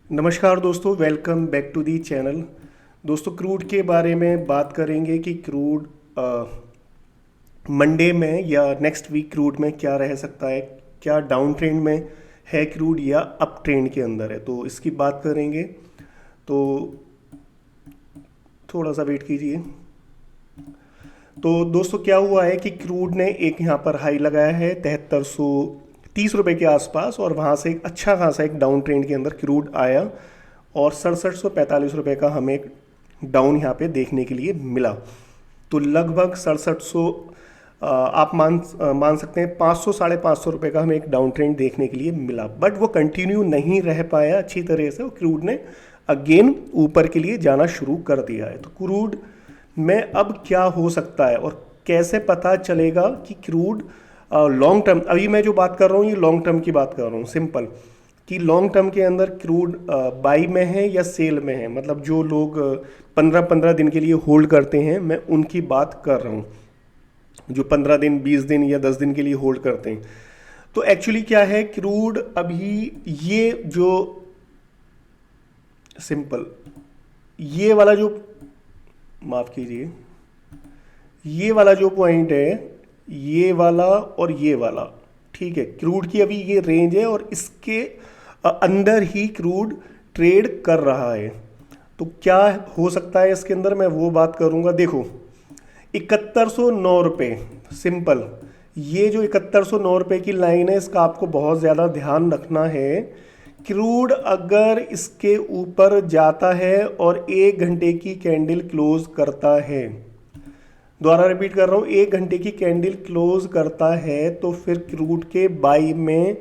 नमस्कार दोस्तों, welcome back to the channel. दोस्तों, क्रूड के बारे में बात करेंगे कि क्रूड मंडे में या नेक्स्ट वीक क्रूड में क्या रह सकता है। क्या डाउन ट्रेंड में है क्रूड या अप ट्रेंड के अंदर है, तो इसकी बात करेंगे। तो थोड़ा सा वेट कीजिए। तो दोस्तों, क्या हुआ है कि क्रूड ने एक यहाँ पर हाई लगाया है 7330 रुपये के आसपास, और वहाँ से एक अच्छा खासा एक डाउन ट्रेंड के अंदर क्रूड आया और 6745 रुपये का हमें एक डाउन यहाँ पे देखने के लिए मिला। तो लगभग 6700, आप मान सकते हैं 500 550 रुपये का हमें एक डाउन ट्रेंड देखने के लिए मिला। बट वो कंटिन्यू नहीं रह पाया अच्छी तरह से, और क्रूड ने अगेन ऊपर के लिए जाना शुरू कर दिया है। तो क्रूड में अब क्या हो सकता है और कैसे पता चलेगा कि क्रूड लॉन्ग टर्म, अभी मैं जो बात कर रहा हूँ ये लॉन्ग टर्म की बात कर रहा हूँ, सिंपल, कि लॉन्ग टर्म के अंदर क्रूड बाई में है या सेल में है। मतलब जो लोग 15-15 दिन के लिए होल्ड करते हैं, मैं उनकी बात कर रहा हूँ, जो 15 दिन 20 दिन या 10 दिन के लिए होल्ड करते हैं। तो एक्चुअली क्या है, क्रूड अभी ये जो सिंपल, ये वाला जो, माफ़ कीजिए, ये वाला जो पॉइंट है, ये वाला और ये वाला, ठीक है, क्रूड की अभी ये रेंज है और इसके अंदर ही क्रूड ट्रेड कर रहा है। तो क्या हो सकता है इसके अंदर, मैं वो बात करूंगा। देखो, 7109 रुपये, सिंपल, ये जो 7109 रुपये की लाइन है, इसका आपको बहुत ज़्यादा ध्यान रखना है। क्रूड अगर इसके ऊपर जाता है और 1 घंटे की कैंडल क्लोज करता है, दोबारा रिपीट कर रहा हूँ, 1 घंटे की कैंडल क्लोज करता है, तो फिर क्रूड के बाई में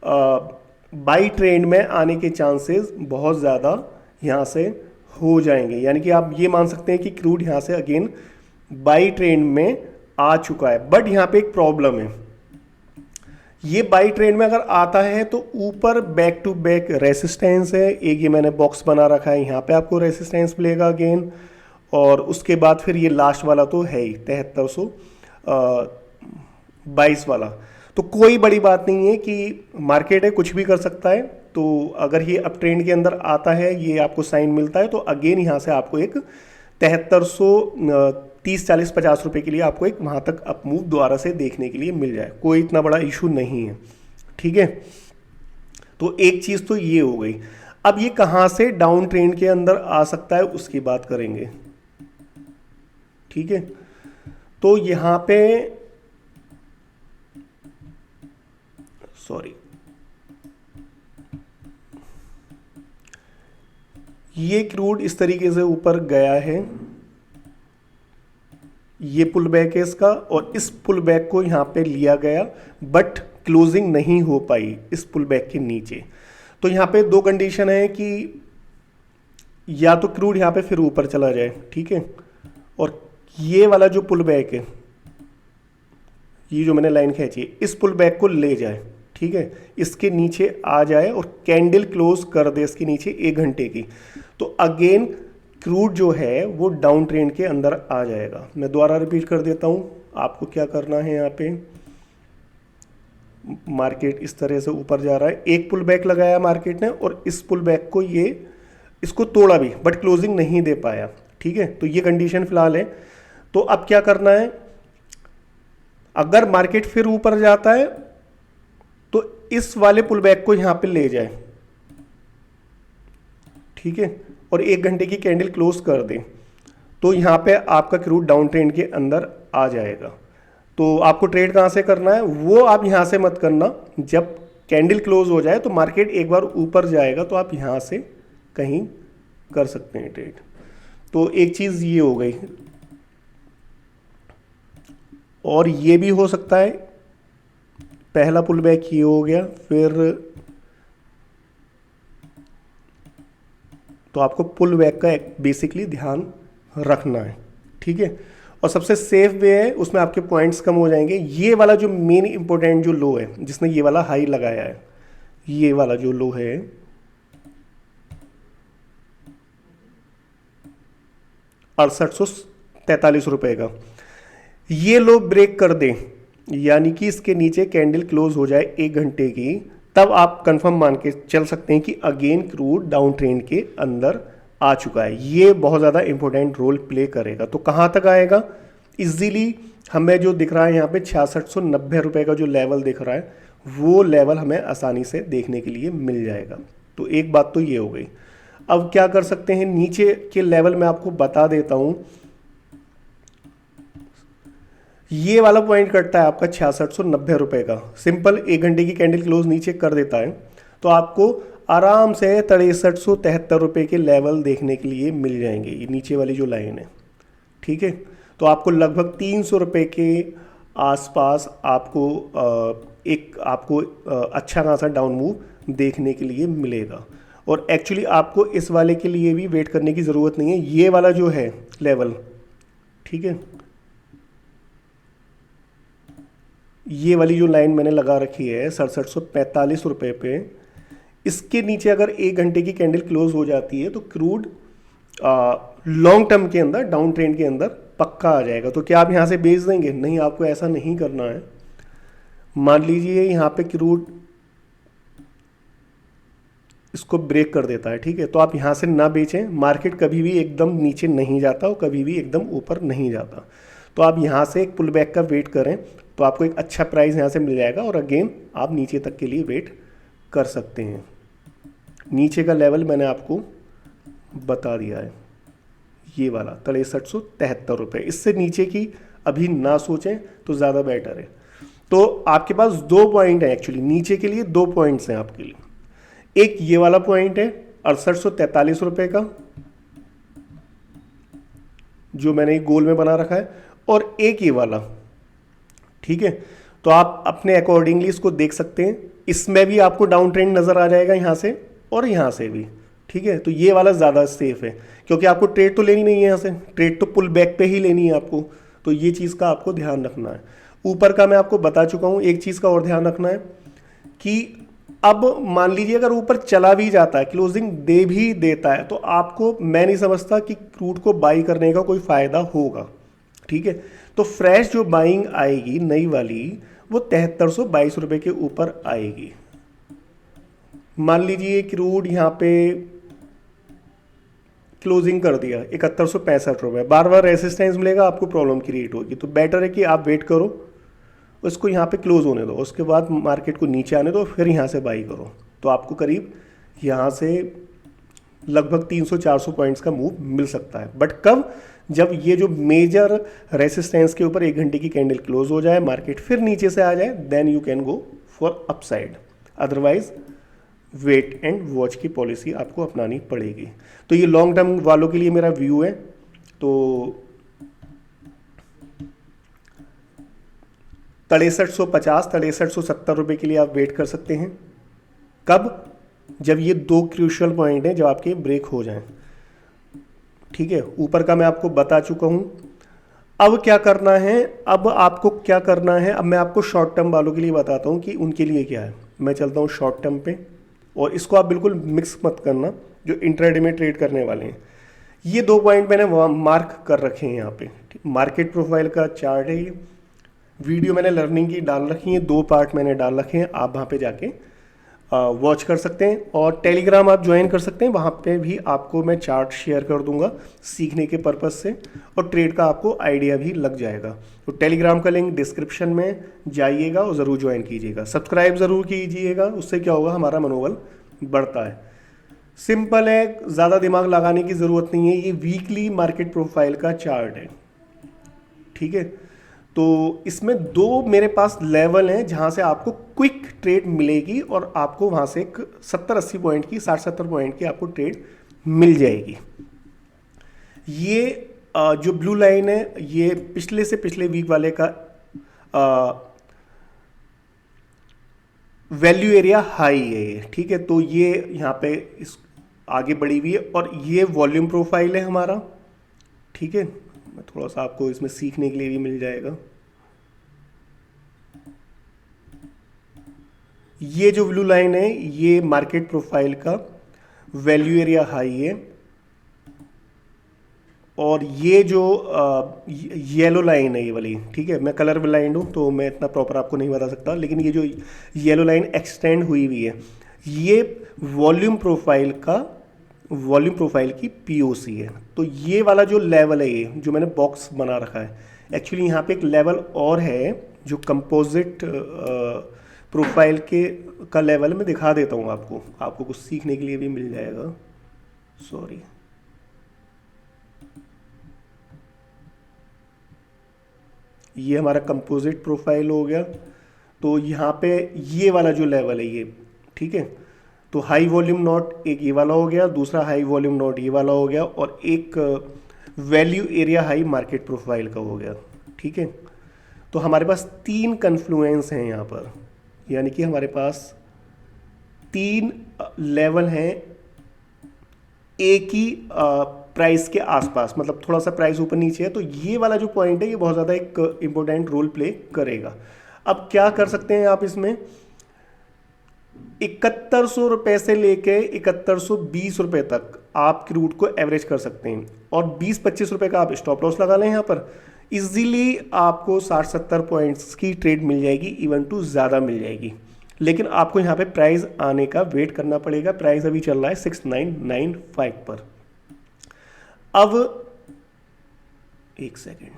बाई ट्रेंड में आने के चांसेस बहुत ज़्यादा यहाँ से हो जाएंगे। यानी कि आप ये मान सकते हैं कि क्रूड यहाँ से अगेन बाई ट्रेंड में आ चुका है। बट यहाँ पे एक प्रॉब्लम है, ये बाई ट्रेंड में अगर आता है तो ऊपर बैक टू बैक रेसिस्टेंस है। एक ये मैंने बॉक्स बना रखा है, यहाँ पे आपको रेसिस्टेंस मिलेगा अगेन, और उसके बाद फिर ये लास्ट वाला तो है ही 7322 वाला। तो कोई बड़ी बात नहीं है कि मार्केट है, कुछ भी कर सकता है। तो अगर ये अप ट्रेंड के अंदर आता है, ये आपको साइन मिलता है, तो अगेन यहाँ से आपको एक 7330 40 50 रुपये के लिए आपको एक वहाँ तक अप मूव दोबारा से देखने के लिए मिल जाए। कोई इतना बड़ा इशू नहीं है, ठीक है। तो एक चीज़ तो ये हो गई। अब ये कहाँ से डाउन ट्रेंड के अंदर आ सकता है उसकी बात करेंगे, ठीक है। तो यहाँ पे, सॉरी, ये क्रूड इस तरीके से ऊपर गया है, ये पुल बैक है इसका, और इस पुल बैक को यहाँ पे लिया गया, बट क्लोजिंग नहीं हो पाई इस पुल बैक के नीचे। तो यहाँ पे दो कंडीशन है कि या तो क्रूड यहाँ पे फिर ऊपर चला जाए, ठीक है, और ये वाला जो पुल बैक है, ये जो मैंने लाइन खींची है, इस पुल बैक को ले जाए, ठीक है, इसके नीचे आ जाए और कैंडल क्लोज कर दे इसके नीचे 1 घंटे की, तो अगेन क्रूड जो है वो डाउन ट्रेंड के अंदर आ जाएगा। मैं दोबारा रिपीट कर देता हूँ, आपको क्या करना है। यहाँ पे मार्केट इस तरह से ऊपर जा रहा है, एक पुल बैक लगाया मार्केट ने, और इस पुल बैक को ये इसको तोड़ा भी, बट क्लोजिंग नहीं दे पाया, ठीक है। तो ये कंडीशन फिलहाल है। तो अब क्या करना है, अगर मार्केट फिर ऊपर जाता है तो इस वाले पुल बैक को यहां पे ले जाए, ठीक है, और 1 घंटे की कैंडल क्लोज कर दे, तो यहां पे आपका क्रूड डाउन ट्रेंड के अंदर आ जाएगा। तो आपको ट्रेड कहां से करना है, वो आप यहां से मत करना। जब कैंडल क्लोज हो जाए तो मार्केट एक बार ऊपर जाएगा, तो आप यहां से कहीं कर सकते हैं ट्रेड। तो एक चीज ये हो गई, और ये भी हो सकता है, पहला पुल बैक ये हो गया, फिर तो आपको पुल बैक का बेसिकली ध्यान रखना है, ठीक है। और सबसे सेफ वे है, उसमें आपके पॉइंट्स कम हो जाएंगे। ये वाला जो मेन इंपॉर्टेंट जो लो है, जिसने ये वाला हाई लगाया है, ये वाला जो लो है 6843 रुपए का, ये लो ब्रेक कर दे, यानी कि इसके नीचे कैंडल क्लोज हो जाए 1 घंटे की, तब आप कंफर्म मान के चल सकते हैं कि अगेन क्रूड डाउन ट्रेंड के अंदर आ चुका है। ये बहुत ज़्यादा इंपॉर्टेंट रोल प्ले करेगा। तो कहाँ तक आएगा इजीली, हमें जो दिख रहा है यहाँ पे 6690 का जो लेवल दिख रहा है, वो लेवल हमें आसानी से देखने के लिए मिल जाएगा। तो एक बात तो ये हो गई। अब क्या कर सकते हैं, नीचे के लेवल मैं आपको बता देता हूँ। ये वाला पॉइंट कटता है आपका 6690 का, सिंपल 1 घंटे की कैंडल क्लोज नीचे कर देता है, तो आपको आराम से 6373 के लेवल देखने के लिए मिल जाएंगे, ये नीचे वाली जो लाइन है। ठीक है, तो आपको लगभग 300 रुपये के आसपास आपको अच्छा खासा डाउन मूव देखने के लिए मिलेगा। और एक्चुअली आपको इस वाले के लिए भी वेट करने की ज़रूरत नहीं है, ये वाला जो है लेवल, ठीक है, ये वाली जो लाइन मैंने लगा रखी है 6745 पे, इसके नीचे अगर 1 घंटे की कैंडल क्लोज हो जाती है तो क्रूड लॉन्ग टर्म के अंदर डाउन ट्रेंड के अंदर पक्का आ जाएगा। तो क्या आप यहाँ से बेच देंगे? नहीं, आपको ऐसा नहीं करना है। मान लीजिए यहाँ पे क्रूड इसको ब्रेक कर देता है, ठीक है, तो आप यहाँ से ना बेचें। मार्केट कभी भी एकदम नीचे नहीं जाता और कभी भी एकदम ऊपर नहीं जाता। तो आप यहाँ से एक पुल बैक का वेट करें तो आपको एक अच्छा प्राइस यहाँ से मिल जाएगा और अगेन आप नीचे तक के लिए वेट कर सकते हैं। नीचे का लेवल मैंने आपको बता दिया है, ये वाला 6373 इससे नीचे की अभी ना सोचें तो ज़्यादा बेटर है। तो आपके पास 2 पॉइंट है, एक्चुअली नीचे के लिए 2 पॉइंट्स हैं आपके लिए। एक ये वाला पॉइंट है 6843 का जो मैंने गोल में बना रखा है, और एक ये वाला, ठीक है। तो आप अपने अकॉर्डिंगली इसको देख सकते हैं। इसमें भी आपको डाउन ट्रेंड नज़र आ जाएगा यहाँ से और यहाँ से भी, ठीक है। तो ये वाला ज़्यादा सेफ है क्योंकि आपको ट्रेड तो लेनी नहीं है यहाँ से, ट्रेड तो पुल बैक पे ही लेनी है आपको। तो ये चीज़ का आपको ध्यान रखना है। ऊपर का मैं आपको बता चुका हूँ। एक चीज़ का और ध्यान रखना है कि अब मान लीजिए अगर ऊपर चला भी जाता है, क्लोजिंग दे भी देता है, तो आपको, मैं नहीं समझता कि क्रूड को बाई करने का कोई फ़ायदा होगा, ठीक है। तो फ्रेश जो बाइंग आएगी नई वाली वो 7322 के ऊपर आएगी। मान लीजिए क्रूड यहाँ पे क्लोजिंग कर दिया 7165 बार बार रेसिस्टेंस मिलेगा, आपको प्रॉब्लम क्रिएट होगी। तो बेटर है कि आप वेट करो, उसको यहाँ पे क्लोज होने दो, उसके बाद मार्केट को नीचे आने दो, फिर यहाँ से बाई करो। तो आपको करीब यहाँ से लगभग 300-400 पॉइंट्स का मूव मिल सकता है। बट कब? जब ये जो मेजर रेसिस्टेंस के ऊपर 1 घंटे की कैंडल क्लोज हो जाए, मार्केट फिर नीचे से आ जाए, then you can go for upside. Otherwise wait and watch की पॉलिसी आपको अपनानी पड़ेगी। तो ये लॉन्ग टर्म वालों के लिए मेरा व्यू है। तो 6350-6370 के लिए आप वेट कर सकते हैं। कब? जब ये 2 क्रूशियल पॉइंट हैं जब आपके ब्रेक हो जाएं, ठीक है। ऊपर का मैं आपको बता चुका हूं। अब क्या करना है, अब आपको क्या करना है, अब मैं आपको शॉर्ट टर्म वालों के लिए बताता हूं कि उनके लिए क्या है। मैं चलता हूं शॉर्ट टर्म पे, और इसको आप बिल्कुल मिक्स मत करना जो इंट्राडे में ट्रेड करने वाले हैं। ये 2 पॉइंट मैंने मार्क कर रखे हैं यहाँ पे। मार्केट प्रोफाइल का चार्ट है ये। वीडियो मैंने लर्निंग की डाल रखी है, 2 पार्ट मैंने डाल रखे हैं, आप वहाँ पे जाके वॉच कर सकते हैं। और टेलीग्राम आप ज्वाइन कर सकते हैं, वहाँ पे भी आपको मैं चार्ट शेयर कर दूंगा सीखने के पर्पज़ से, और ट्रेड का आपको आइडिया भी लग जाएगा। तो टेलीग्राम का लिंक डिस्क्रिप्शन में जाइएगा और ज़रूर ज्वाइन कीजिएगा, सब्सक्राइब ज़रूर कीजिएगा। उससे क्या होगा, हमारा मनोबल बढ़ता है। सिंपल है, ज़्यादा दिमाग लगाने की ज़रूरत नहीं है। ये वीकली मार्केट प्रोफाइल का चार्ट है, ठीक है। तो इसमें 2 मेरे पास लेवल हैं जहां से आपको क्विक ट्रेड मिलेगी, और आपको वहां से 70-80 पॉइंट की, 60-70 पॉइंट की आपको ट्रेड मिल जाएगी। ये जो ब्लू लाइन है, ये पिछले से पिछले वीक वाले का वैल्यू एरिया हाई है ये, ठीक है। तो ये यहाँ पे इस आगे बढ़ी हुई है, और ये वॉल्यूम प्रोफाइल है हमारा, ठीक है। मैं थोड़ा सा आपको इसमें सीखने के लिए भी मिल जाएगा। ये जो ब्लू लाइन है ये मार्केट प्रोफाइल का वैल्यू एरिया हाई है, और ये जो येलो लाइन है ये वाली, ठीक है, मैं कलर ब्लाइंड हूँ तो मैं इतना प्रॉपर आपको नहीं बता सकता, लेकिन ये जो येलो लाइन एक्सटेंड हुई हुई है ये वॉल्यूम प्रोफाइल की पीओसी है। तो ये वाला जो लेवल है, ये जो मैंने बॉक्स बना रखा है, एक्चुअली यहाँ पे एक लेवल और है जो कंपोजिट प्रोफाइल के का लेवल मैं दिखा देता हूँ आपको कुछ सीखने के लिए भी मिल जाएगा। सॉरी, ये हमारा कंपोजिट प्रोफाइल हो गया। तो यहाँ पे ये वाला जो लेवल है ये, ठीक है, तो हाई वॉल्यूम नोट एक ये वाला हो गया, दूसरा हाई वॉल्यूम नोट ये वाला हो गया, और एक value area high market profile का हो गया, ठीक है। तो हमारे पास 3 कन्फ्लुएंस हैं यहाँ पर, यानी कि हमारे पास 3 लेवल हैं एक ही प्राइस के आसपास, मतलब थोड़ा सा प्राइस ऊपर नीचे है। तो ये वाला जो पॉइंट है ये बहुत ज़्यादा एक इम्पोर्टेंट रोल प्ले करेगा। अब क्या कर सकते हैं आप इसमें, 7100 रुपये से लेके 7120 रुपये तक आप क्रूड को एवरेज कर सकते हैं, और 20-25 रुपये का आप स्टॉप लॉस लगा लें यहाँ पर। इजीली आपको 60-70 पॉइंट्स की ट्रेड मिल जाएगी, इवन टू ज़्यादा मिल जाएगी। लेकिन आपको यहाँ पे प्राइस आने का वेट करना पड़ेगा। प्राइस अभी चल रहा है 6995 पर। अब एक सेकेंड,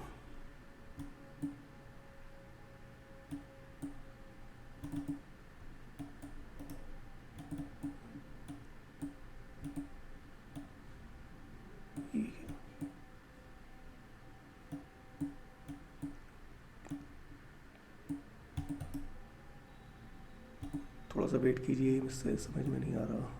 थोड़ा सा वेट कीजिए, मुझसे समझ में नहीं आ रहा।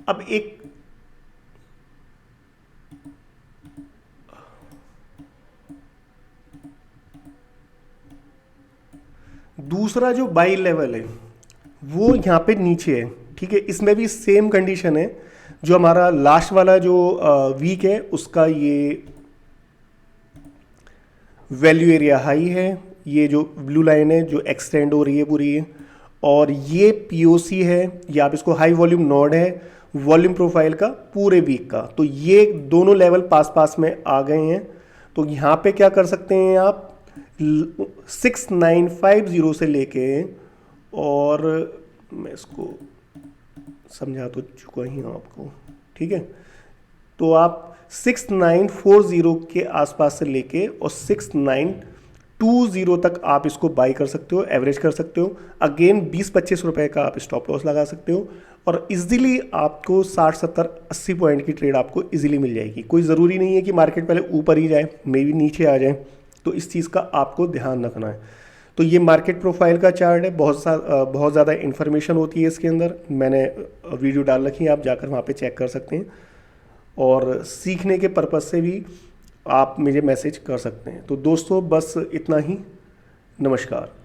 अब एक दूसरा जो बाई लेवल है वो यहाँ पे नीचे है, ठीक है। इसमें भी सेम कंडीशन है, जो हमारा लास्ट वाला जो वीक है उसका ये वैल्यू एरिया हाई है, ये जो ब्लू लाइन है जो एक्सटेंड हो रही है पूरी है, और ये पीओसी है, ये आप इसको हाई वॉल्यूम नोड है वॉल्यूम प्रोफाइल का पूरे वीक का। तो ये दोनों लेवल पास पास में आ गए हैं। तो यहाँ पे क्या कर सकते हैं आप, 6950 से लेके, और मैं इसको समझा तो चुका ही हूँ आपको, ठीक है। तो आप 6940 के आसपास से लेके और 6920 तक आप इसको बाई कर सकते हो, एवरेज कर सकते हो। अगेन 20-25 रुपए का आप स्टॉप लॉस लगा सकते हो, और इजीली आपको 60-70-80 पॉइंट की ट्रेड आपको इजीली मिल जाएगी। कोई ज़रूरी नहीं है कि मार्केट पहले ऊपर ही जाए, मे भी नीचे आ जाए। तो इस चीज़ का आपको ध्यान रखना है। तो ये मार्केट प्रोफाइल का चार्ट है, बहुत ज़्यादा इन्फॉर्मेशन होती है इसके अंदर। मैंने वीडियो डाल रखी है, आप जाकर वहाँ पे चेक कर सकते हैं, और सीखने के पर्पज़ से भी आप मुझे मैसेज कर सकते हैं। तो दोस्तों बस इतना ही, नमस्कार।